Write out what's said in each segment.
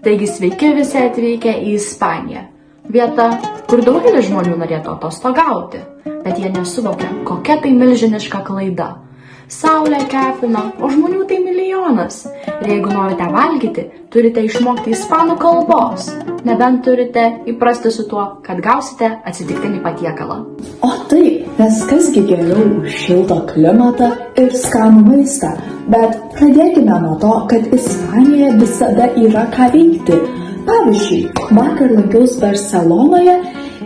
Taigi sveiki visi atvykę į Ispaniją. Vieta, kur daugelis žmonių norėtų atostogauti, bet jie nesuvokia, kokia tai milžiniška klaida. Saulė kepina, o žmonių tai milijonas. Ir jeigu norite valgyti, turite išmokti ispanų kalbos. Nebent turite įprasti su tuo, kad gausite atsitiktinį patiekalą. O taip, nes kasgi geriau už šiltą klimatą ir skanų maistą. Bet pradėkime nuo to, kad Ispanijoje visada yra ką veikti. Pavyzdžiui, vakar lankiausi Barcelonoje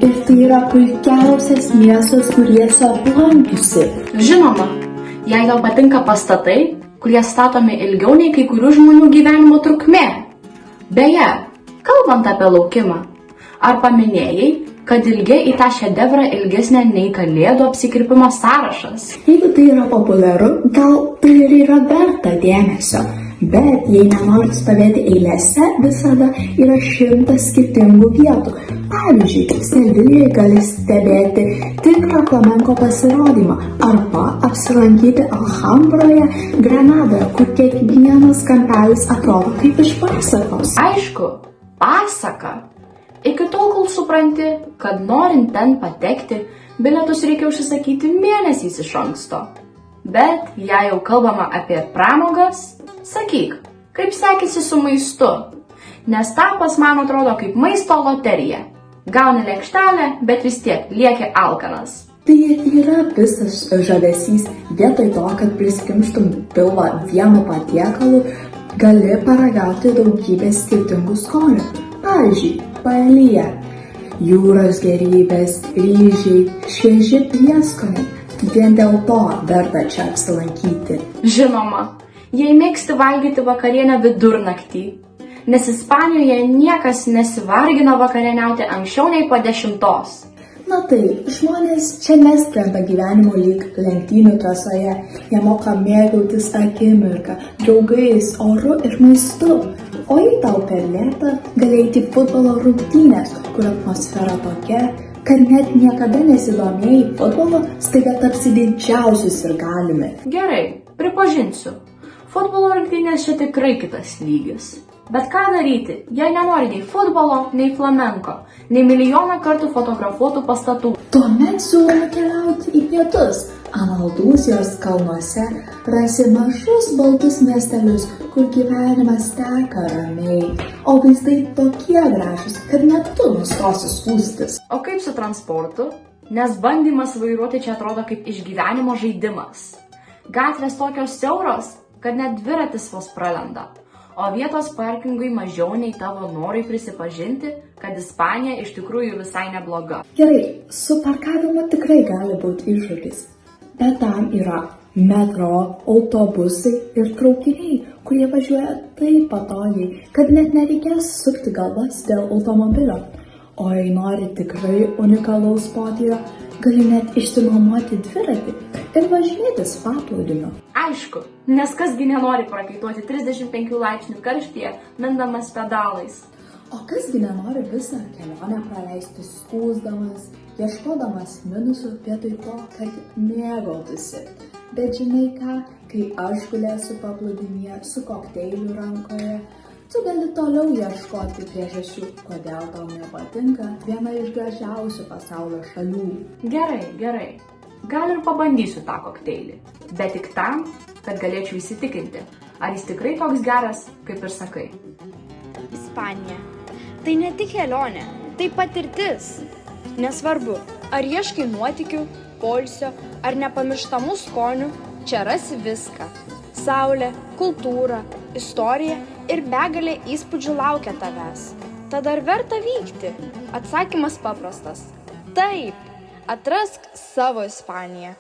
ir tai yra puikiausias miestas, kurį esu aplankiusi. Žinoma, jei tau patinka pastatai, kurie statomi ilgiau nei kai kurių žmonių gyvenimo trukmė. Beje, kalbant apie laukimą, ar paminėjai, kad ilgi į tą šedevrą ilgesnė nei Kalėdų apsikirpimo sąrašas? Jeigu tai yra populiaru, gal tai ir yra verta dėmesio. Bet jei nenorit stovėti eilėse, visada yra 100 skirtingų vietų. Pavyzdžiui, Sevilijai gali stebėti tikrą flamenko pasirodymą arba apsilankyti Alhambroje, Granadoje, kur kiekvienas kampelis atrodo kaip iš pasakos. Aišku, pasaka. Iki tol, kol supranti, kad norint ten patekti, bilietus reikia užsisakyti mėnesiais iš anksto. Bet jei jau kalbama apie pramogas, sakyk, kaip sekėsi su maistu, nes tapas man atrodo kaip maisto loterija. Gauni lėkštelę, bet vis tiek lieki alkanas. Tai yra visas žavesys. Vietoj to, kad priskimštum pilvą vienu patiekalu, gali paragauti daugybę skirtingų skonių. Pavyzdžiui, paelija, jūros gėrybės, ryžiai, švieži prieskoniai. Vien dėl to verta čia apsilankyti. Žinoma, jei mėgsti valgyti vakarienę vidurnaktį, nes Ispanijoje niekas nesivargina vakarieniauti anksčiau nei po 10. Na taip, žmonės čia neskrenda gyvenimo lyg lenktynių trasoje. Jie moka mėgautis akimirką, draugais, oru ir maistu. O jei tau per lėta, gali eiti futbolo rungtynės, kur atmosfera tokia, kad net niekada nesidomėjai futbolo, staiga tapsi didžiausius ir galimi. Gerai, pripažinsiu. Futbolo rungtynės čia tikrai kitas lygis. Bet ką daryti, jei nenori nei futbolo, nei flamenko, nei milijoną kartų fotografuotų pastatų? Tuomet siūlome keliauti į pietus. Andalūzijos kalnuose rasi mažus baltus miestelius, kur gyvenimas teka ramiai, o vaizdai tokie gražus, kad net tu nustosi skųstis. O kaip su transportu? Nes bandymas vairuoti čia atrodo kaip išgyvenimo žaidimas. Gatvės tokios siauros, kad net dviratis vos pralenda. O vietos parkingui mažiau nei tavo norai prisipažinti, kad Ispanija iš tikrųjų visai nebloga. Gerai, su parkavimu tikrai gali būti iššūkis. Bet tam yra metro, autobusai ir traukiniai, kurie važiuoja taip patogiai, kad net nereikės sukti galvas dėl automobilio. O jei nori tikrai unikalaus potyrio, gali net išsinuomoti dviratį ir važinėtis paplūdimiu. Aišku, nes kasgi nenori prakaituoti 35 laipsnių karštyje, mindamas pedalais. O kasgi nenori visą kelionę praleisti skųsdamas, ieškodamas minusų vietoj to, kad mėgautųsi. Bet žinai ką, kai aš gulėsiu paplūdimyje su kokteiliu rankoje, tu gali toliau ieškoti priežasčių, kodėl tau nepatinka viena iš gražiausių pasaulio šalių. Gerai. Gal ir pabandysiu tą kokteilį, bet tik tam, kad galėčiau įsitikinti, ar jis tikrai toks geras, kaip ir sakai. Ispanija. Tai ne tik kelionė, tai patirtis. Nesvarbu, ar ieškai nuotykių, poilsio ar nepamirštamų skonių, čia rasi viską. Saulė, kultūra, istorija ir begalė įspūdžių laukia tavęs. Tad ar verta vykti? Atsakymas paprastas. Taip, atrask savo Ispaniją.